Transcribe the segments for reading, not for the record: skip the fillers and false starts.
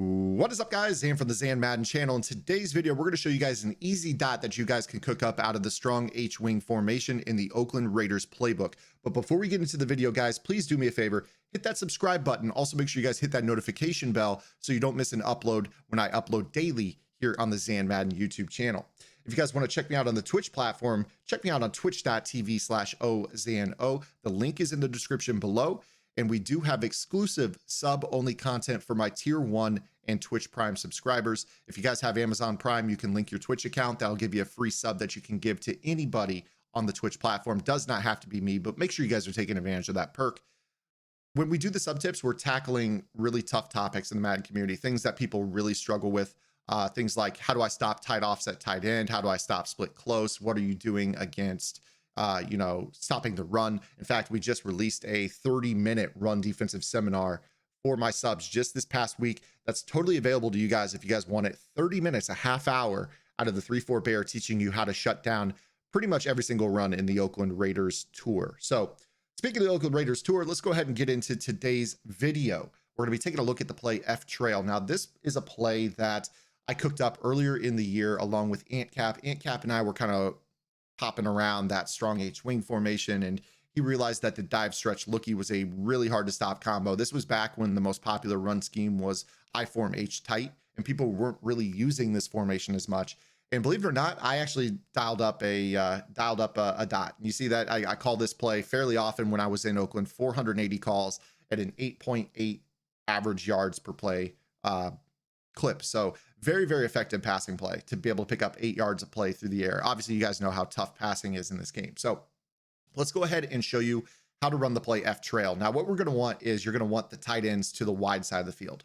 What is up, guys? Zan from the Zan Madden channel. In today's video, we're going to show you guys an easy dot that you guys can cook up out of the strong H-wing formation in the Oakland Raiders playbook. But before we get into the video, guys, please do me a favor, hit that subscribe button. Also, make sure you guys hit that notification bell so you don't miss an upload when I upload daily here on the Zan Madden YouTube channel. If you guys want to check me out on the Twitch platform, check me out on twitch.tv/ozano. The link is in the description below. And we do have exclusive sub-only content for my tier 1 and Twitch Prime subscribers. If you guys have Amazon Prime, you can link your Twitch account. That'll give you a free sub that you can give to anybody on the Twitch platform. Does not have to be me, but make sure you guys are taking advantage of that perk. When we do the sub tips, we're tackling really tough topics in the Madden community, things that people really struggle with. Things like, how do I stop tight offset tight end? How do I stop split close? What are you doing against stopping the run? In fact, we just released a 30-minute run defensive seminar for my subs just this past week. That's totally available to you guys if you guys want it. 30 minutes, a half hour out of the 3-4 bear, teaching you how to shut down pretty much every single run in the Oakland Raiders tour. So speaking of the Oakland Raiders tour, let's go ahead and get into today's video. We're going to be taking a look at the play F trail. Now, this is a play that I cooked up earlier in the year along with Antcap. Antcap and I were kind of popping around that strong H-wing formation, and he realized that the dive stretch looky was a really hard to stop combo. This was back when the most popular run scheme was I form H tight, and people weren't really using this formation as much. And believe it or not, I actually dialed up a dot. You see that I call this play fairly often when I was in Oakland. 480 calls at an 8.8 average yards per play clip. So very, very effective passing play to be able to pick up 8 yards of play through the air. Obviously, you guys know how tough passing is in this game. So let's go ahead and show you how to run the play F trail. Now, what we're going to want is you're going to want the tight ends to the wide side of the field.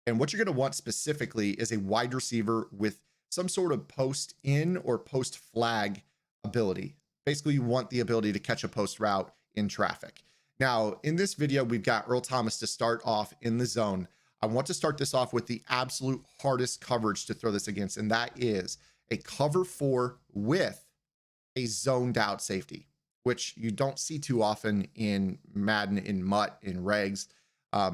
And what you're going to want specifically is a wide receiver with some sort of post in or post flag ability. Basically, you want the ability to catch a post route in traffic. Now, in this video, we've got Earl Thomas to start off in the zone. I want to start this off with the absolute hardest coverage to throw this against, and that is a cover 4 with a zoned out safety, which you don't see too often in Madden, in MUT, in regs.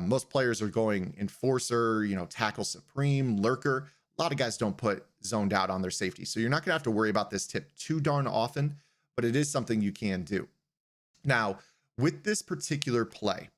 Most players are going enforcer, tackle supreme, lurker. A lot of guys don't put zoned out on their safety. So you're not going to have to worry about this tip too darn often, but it is something you can do. Now, with this particular play,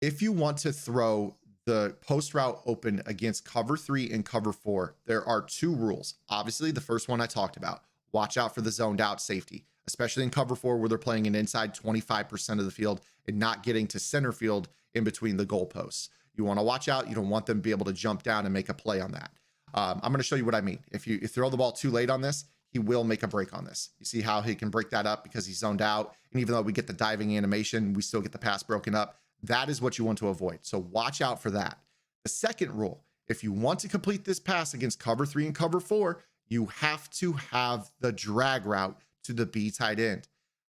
if you want to throw the post route open against cover 3 and cover 4, there are 2 rules. Obviously, the first one I talked about, watch out for the zoned out safety, especially in cover 4 where they're playing an inside 25% of the field and not getting to center field in between the goalposts. You want to watch out. You don't want them to be able to jump down and make a play on that. I'm going to show you what I mean. If you throw the ball too late on this, he will make a break on this. You see how he can break that up because he's zoned out. And even though we get the diving animation, we still get the pass broken up. That is what you want to avoid. So watch out for that. The second rule, if you want to complete this pass against cover 3 and cover 4, you have to have the drag route to the B tight end.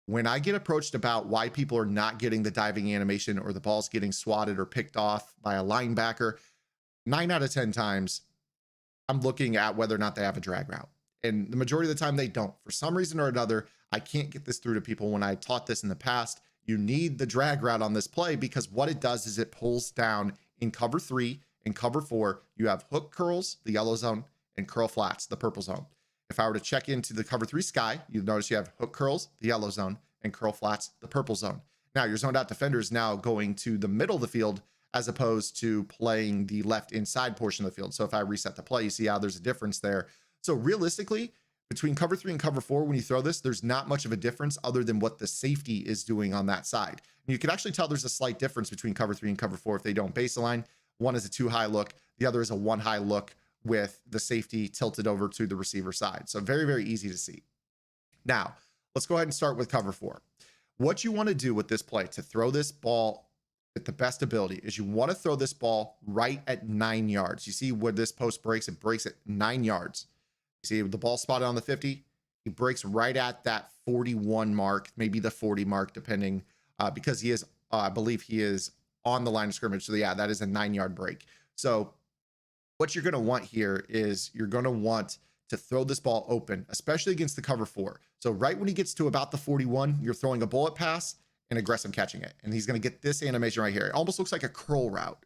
When I get approached about why people are not getting the diving animation or the ball's getting swatted or picked off by a linebacker, 9 out of 10 times, I'm looking at whether or not they have a drag route. And the majority of the time they don't. For some reason or another, I can't get this through to people when I taught this in the past. You need the drag route on this play because what it does is it pulls down in cover 3 and cover 4. You have hook curls, the yellow zone, and curl flats, the purple zone. If I were to check into the cover 3 sky, you'd notice you have hook curls, the yellow zone, and curl flats, the purple zone. Now your zoned out defender is now going to the middle of the field as opposed to playing the left inside portion of the field. So if I reset the play, you see how there's a difference there. So realistically, between cover 3 and cover 4, when you throw this, there's not much of a difference other than what the safety is doing on that side. And you can actually tell there's a slight difference between cover 3 and cover 4 if they don't baseline. One is a 2 high look. The other is a 1 high look with the safety tilted over to the receiver side. So very, very easy to see. Now, let's go ahead and start with cover 4. What you want to do with this play to throw this ball at the best ability is you want to throw this ball right at 9 yards. You see where this post breaks, it breaks at 9 yards. You see the ball spotted on the 50, he breaks right at that 41 mark, maybe the 40 mark, depending, because he is, I believe he is on the line of scrimmage. So yeah, that is a 9-yard break. So what you're going to want here is you're going to want to throw this ball open, especially against the cover 4. So right when he gets to about the 41, you're throwing a bullet pass and aggressive catching it. And he's going to get this animation right here. It almost looks like a curl route.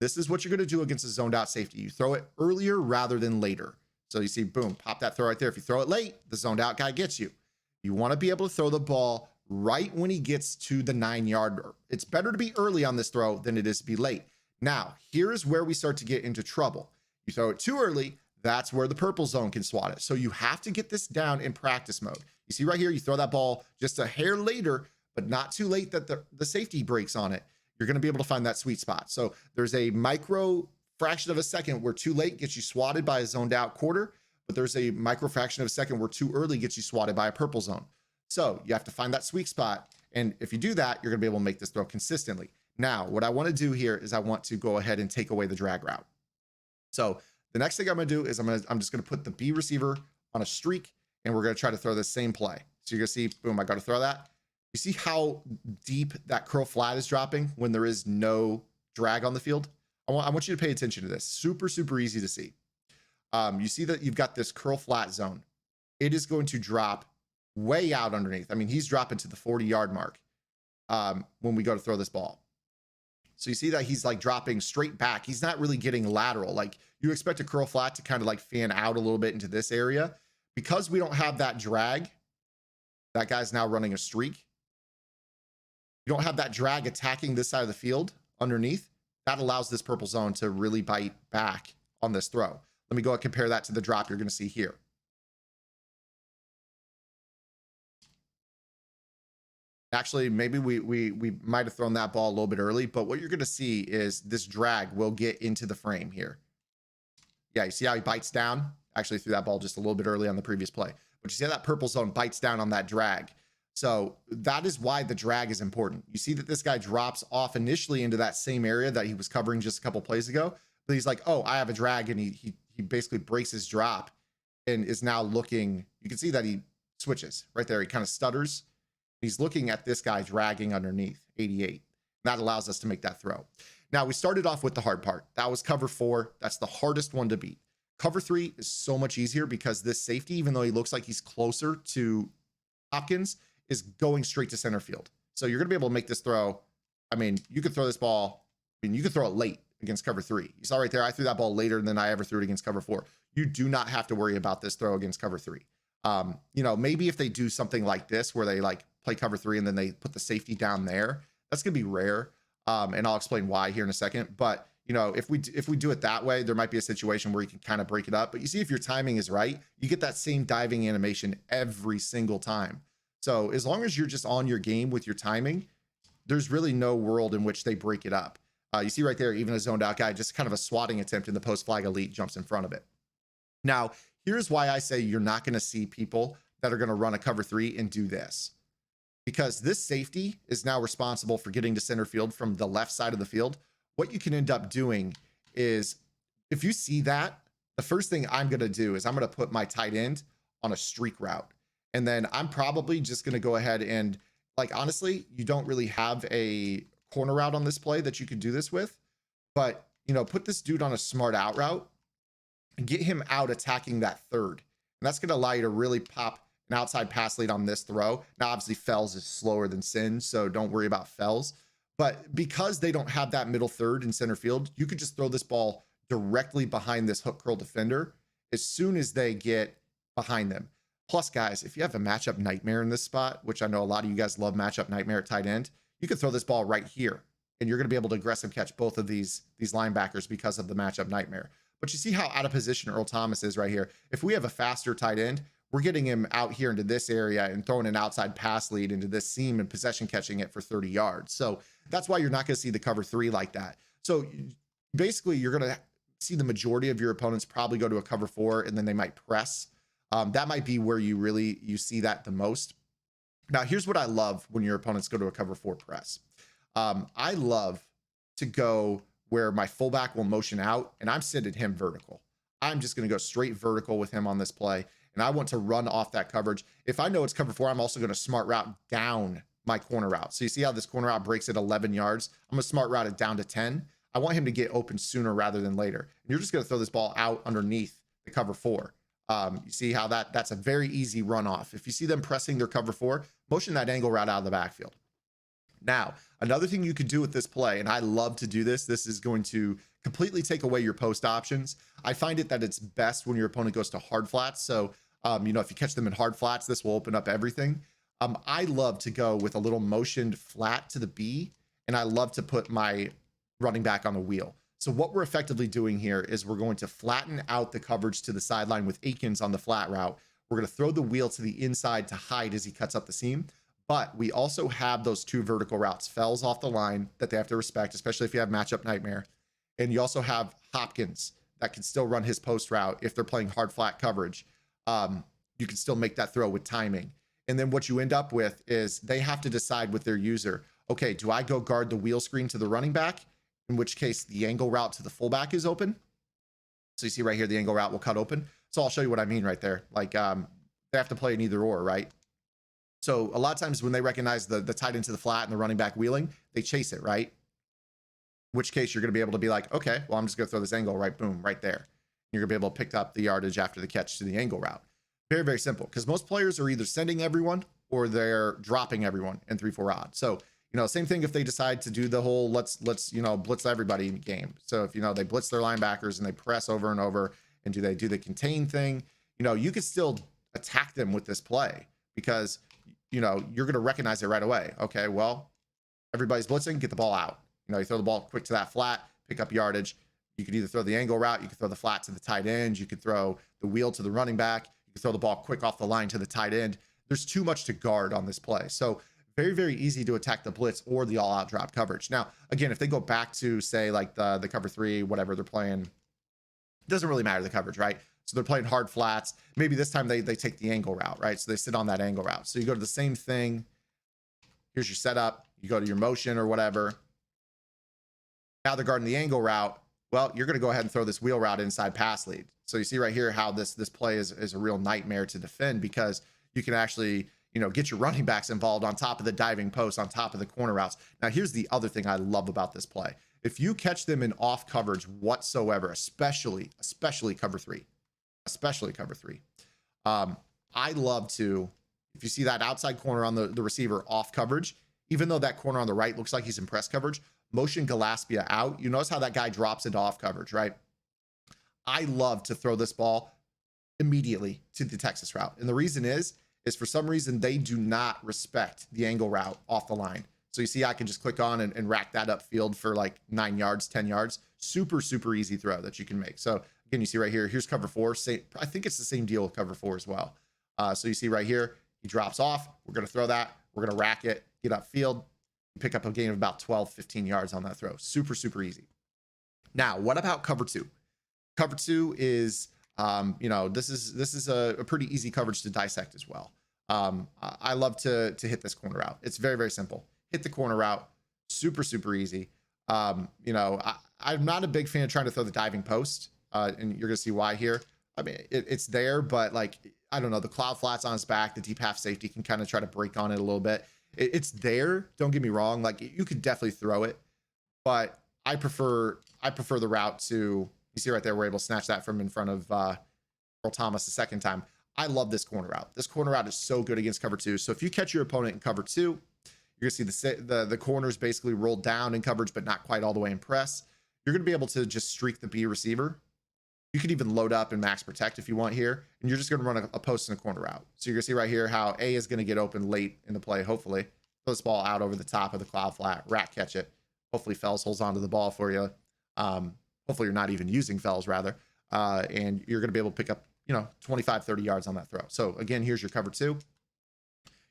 This is what you're going to do against a zoned out safety. You throw it earlier rather than later. So you see, boom, pop that throw right there. If you throw it late, the zoned out guy gets you. You want to be able to throw the ball right when he gets to the 9-yard. It's better to be early on this throw than it is to be late. Now, here's where we start to get into trouble. You throw it too early, that's where the purple zone can swat it. So you have to get this down in practice mode. You see right here, you throw that ball just a hair later, but not too late that the safety breaks on it. You're going to be able to find that sweet spot. So there's a micro fraction of a second where too late gets you swatted by a zoned out quarter, but there's a micro fraction of a second where too early gets you swatted by a purple zone. So you have to find that sweet spot. And if you do that, you're going to be able to make this throw consistently. Now, what I want to do here is I want to go ahead and take away the drag route. So the next thing I'm going to do is I'm just going to put the B receiver on a streak, and we're going to try to throw the same play. So you're going to see, boom, I got to throw that. You see how deep that curl flat is dropping when there is no drag on the field? I want you to pay attention to this. Super, super easy to see. You see that you've got this curl flat zone. It is going to drop way out underneath. I mean, he's dropping to the 40-yard mark when we go to throw this ball. So you see that he's like dropping straight back. He's not really getting lateral. Like you expect a curl flat to kind of like fan out a little bit into this area. Because we don't have that drag, that guy's now running a streak. You don't have that drag attacking this side of the field underneath. That allows this purple zone to really bite back on this throw. Let me go and compare that to the drop you're going to see here. Actually, maybe we might have thrown that ball a little bit early, but what you're going to see is this drag will get into the frame here. Yeah, you see how he bites down? Actually threw that ball just a little bit early on the previous play. But you see how that purple zone bites down on that drag. So that is why the drag is important. You see that this guy drops off initially into that same area that he was covering just a couple plays ago. But he's like, oh, I have a drag, and he basically breaks his drop and is now looking. You can see that he switches right there. He kind of stutters. He's looking at this guy dragging underneath 88. That allows us to make that throw. Now, we started off with the hard part. That was cover 4. That's the hardest one to beat. Cover 3 is so much easier because this safety, even though he looks like he's closer to Hopkins, is going straight to center field. So you're going to be able to make this throw. I mean, you could throw this ball. I mean, you could throw it late against cover 3. You saw right there, I threw that ball later than I ever threw it against cover 4. You do not have to worry about this throw against cover 3. You know, maybe if they do something like this where they like play cover 3 and then they put the safety down there, that's going to be rare. And I'll explain why here in a second. But, you know, if we do it that way, there might be a situation where you can kind of break it up. But you see, if your timing is right, you get that same diving animation every single time. So as long as you're just on your game with your timing, there's really no world in which they break it up. You see right there, even a zoned out guy, just kind of a swatting attempt in the post flag elite jumps in front of it. Now, here's why I say you're not going to see people that are going to run a cover 3 and do this. Because this safety is now responsible for getting to center field from the left side of the field. What you can end up doing is, if you see that, the first thing I'm going to do is I'm going to put my tight end on a streak route. And then I'm probably just going to go ahead and, like, honestly, you don't really have a corner route on this play that you could do this with. But, you know, put this dude on a smart out route and get him out attacking that third. And that's going to allow you to really pop an outside pass lead on this throw. Now, obviously, Fells is slower than Sin, so don't worry about Fells. But because they don't have that middle third in center field, you could just throw this ball directly behind this hook curl defender as soon as they get behind them. Plus, guys, if you have a matchup nightmare in this spot, which I know a lot of you guys love matchup nightmare at tight end, you could throw this ball right here, and you're going to be able to aggressive catch both of these linebackers because of the matchup nightmare. But you see how out of position Earl Thomas is right here. If we have a faster tight end, we're getting him out here into this area and throwing an outside pass lead into this seam and possession catching it for 30 yards. So that's why you're not going to see the cover 3 like that. So basically, you're going to see the majority of your opponents probably go to a cover 4, and then they might press. That might be where you see that the most. Now, here's what I love when your opponents go to a cover 4 press. I love to go where my fullback will motion out, and I'm sending him vertical. I'm just going to go straight vertical with him on this play, and I want to run off that coverage. If I know it's cover 4, I'm also going to smart route down my corner route. So you see how this corner route breaks at 11 yards? I'm going to smart route it down to 10. I want him to get open sooner rather than later. And you're just going to throw this ball out underneath the cover 4. You see how that's a very easy runoff. If you see them pressing their cover 4, motion that angle route out of the backfield. Now, another thing you could do with this play, and I love to do this, this is going to completely take away your post options. I find it that it's best when your opponent goes to hard flats. So, if you catch them in hard flats, this will open up everything. I love to go with a little motioned flat to the B, and I love to put my running back on the wheel. So what we're effectively doing here is we're going to flatten out the coverage to the sideline with Akins on the flat route. We're going to throw the wheel to the inside to hide as he cuts up the seam. But we also have those 2 vertical routes, Fells off the line that they have to respect, especially if you have matchup nightmare. And you also have Hopkins that can still run his post route if they're playing hard flat coverage. You can still make that throw with timing. And then what you end up with is they have to decide with their user, okay, do I go guard the wheel screen to the running back? In which case the angle route to the fullback is open. So you see right here, the angle route will cut open. So I'll show you what I mean right there. Like they have to play an either or, right? So a lot of times when they recognize the tight end to the flat and the running back wheeling, they chase it, right? In which case you're going to be able to be like, okay, well, I'm just going to throw this angle right, boom, right there. You're going to be able to pick up the yardage after the catch to the angle route. Very, very simple, because most players are either sending everyone or they're dropping everyone in 3-4 odd. So, same thing if they decide to do the whole let's blitz everybody game. So if they blitz their linebackers and they press over and over, and do the contain thing, you could still attack them with this play, because you're going to recognize it right away. Okay, well, everybody's blitzing, get the ball out. You throw the ball quick to that flat, pick up yardage. You could either throw the angle route, you could throw the flat to the tight end, you could throw the wheel to the running back, you could throw the ball quick off the line to the tight end. There's too much to guard on this play. So very, very easy to attack the blitz or the all-out drop coverage. Now, again, if they go back to, say, like the cover 3, whatever they're playing, it doesn't really matter the coverage, right? So they're playing hard flats. Maybe this time they take the angle route, right? So they sit on that angle route. So you go to the same thing. Here's your setup. You go to your motion or whatever. Now they're guarding the angle route. Well, you're going to go ahead and throw this wheel route inside pass lead. So you see right here how this play is a real nightmare to defend, because you can actually get your running backs involved on top of the diving post, on top of the corner routes. Now, here's the other thing I love about this play. If you catch them in off coverage whatsoever, especially cover 3, I love to, if you see that outside corner on the receiver off coverage, even though that corner on the right looks like he's in press coverage, motion Gillespie out. You notice how that guy drops into off coverage, right? I love to throw this ball immediately to the Texas route. And the reason is for some reason they do not respect the angle route off the line. So you see I can just click on and rack that up field for like 9 yards, 10 yards. Super, super easy throw that you can make. So again, you see right here, here's cover 4. I think it's the same deal with cover 4 as well. So you see right here, he drops off. We're going to throw that. We're going to rack it, get upfield, pick up a gain of about 12, 15 yards on that throw. Super, super easy. Now, what about cover 2? Cover 2 is, this is a pretty easy coverage to dissect as well. I love to hit this corner route. It's very, very simple. Hit the corner route. Super, super easy. I'm not a big fan of trying to throw the diving post, and you're going to see why here. I mean, it's there, but like, I don't know, the cloud flats on his back, the deep half safety can kind of try to break on it a little bit. It's there. Don't get me wrong. Like, you could definitely throw it, but I prefer the route to, you see right there, we're able to snatch that from in front of Earl Thomas the second time. I love this corner route. This corner route is so good against cover 2. So if you catch your opponent in cover 2, you're gonna see the corners basically rolled down in coverage, but not quite all the way in press. You're gonna be able to just streak the B receiver. You could even load up and max protect if you want here, and you're just gonna run a post and a corner route. So you're gonna see right here how A is gonna get open late in the play, hopefully. Throw this ball out over the top of the cloud flat, rack catch it. Hopefully Fells holds onto the ball for you. Hopefully you're not even using Fells, rather. And you're gonna be able to pick up 25, 30 yards on that throw. So again, here's your cover 2.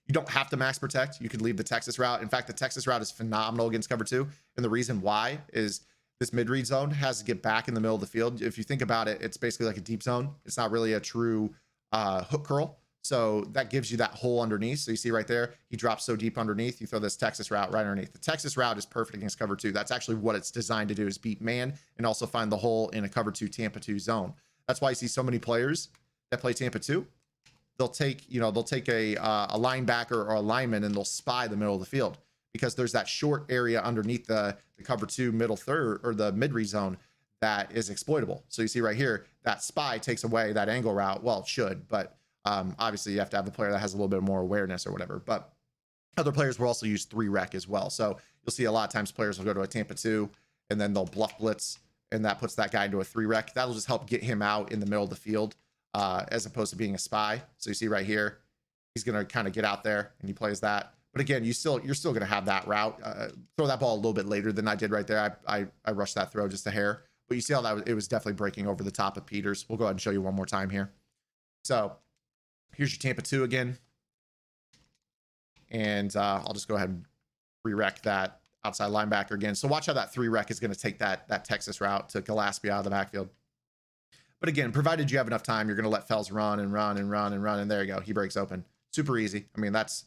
You don't have to max protect. You could leave the Texas route. In fact, the Texas route is phenomenal against cover 2. And the reason why is this mid-read zone has to get back in the middle of the field. If you think about it, it's basically like a deep zone. It's not really a true hook curl. So that gives you that hole underneath. So you see right there, he drops so deep underneath. You throw this Texas route right underneath. The Texas route is perfect against cover 2. That's actually what it's designed to do, is beat man and also find the hole in a cover 2 Tampa 2 zone. That's why you see so many players that play Tampa 2. They'll take a linebacker or a lineman and they'll spy the middle of the field, because there's that short area underneath the cover 2 middle third or the mid-read zone that is exploitable. So you see right here, that spy takes away that angle route. Well, it should, but obviously you have to have a player that has a little bit more awareness or whatever. But Other players will also use 3-rec as well. So you'll see a lot of times players will go to a Tampa 2 and then they'll bluff blitz, and that puts that guy into a 3-rec. That'll just help get him out in the middle of the field as opposed to being a spy. So you see right here, he's going to kind of get out there and he plays that. But again, you're still going to have that route. Throw that ball a little bit later than I did right there. I rushed that throw just a hair. But you see how that it was definitely breaking over the top of Peters. We'll go ahead and show you one more time here. So here's your Tampa 2 again. And I'll just go ahead and 3-rec that outside linebacker again. So watch how that 3-rec is going to take that Texas route to Gillespie out of the backfield. But again, provided you have enough time, you're going to let Fells run and run and run and run. And there you go. He breaks open. Super easy. I mean, that's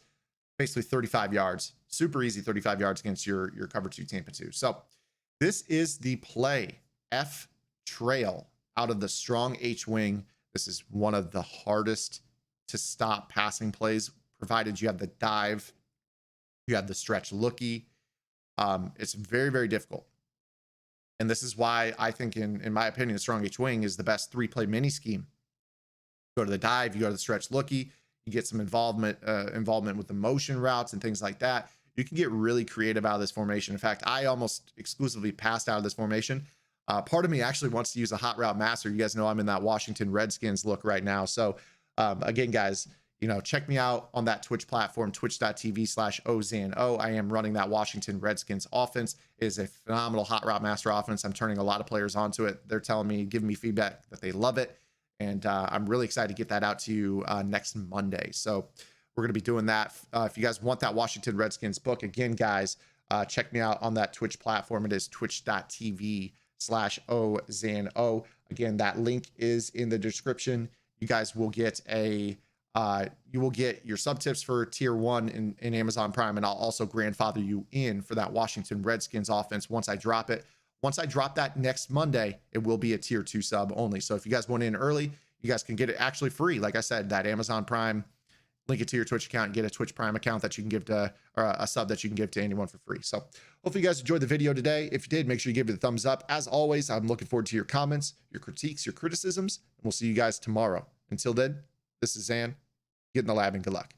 basically 35 yards. Super easy 35 yards against your cover 2 Tampa 2. So this is the play F trail out of the strong H wing. This is one of the hardest to stop passing plays, provided you have the dive, you have the stretch looky. It's very, very difficult. And this is why I think, in my opinion, the strong H wing is the best 3-play mini scheme. Go to the dive, you go to the stretch looky, you get some involvement with the motion routes and things like that. You can get really creative out of this formation. In fact, I almost exclusively passed out of this formation. Part of me actually wants to use a hot route master. You guys know I'm in that Washington Redskins look right now. So again, guys, check me out on that Twitch platform, twitch.tv/OZANO. I am running that Washington Redskins offense. It is a phenomenal hot route master offense. I'm turning a lot of players onto it. They're telling me, giving me feedback that they love it. And I'm really excited to get that out to you next Monday. So we're going to be doing that. If you guys want that Washington Redskins book, again, guys, check me out on that Twitch platform. It is twitch.tv/OZANO. Again, that link is in the description. You guys will get you will get your sub tips for tier 1 in Amazon Prime, and I'll also grandfather you in for that Washington Redskins offense once I drop it. Once I drop that next Monday, it will be a tier 2 sub only. So if you guys want in early, you guys can get it actually free. Like I said, that Amazon Prime, link it to your Twitch account and get a Twitch Prime account that you can give to, or a sub that you can give to anyone for free. So hopefully you guys enjoyed the video today. If you did, make sure you give it a thumbs up. As always, I'm looking forward to your comments, your critiques, your criticisms, and we'll see you guys tomorrow. Until then, this is Zan. Get in the lab and good luck.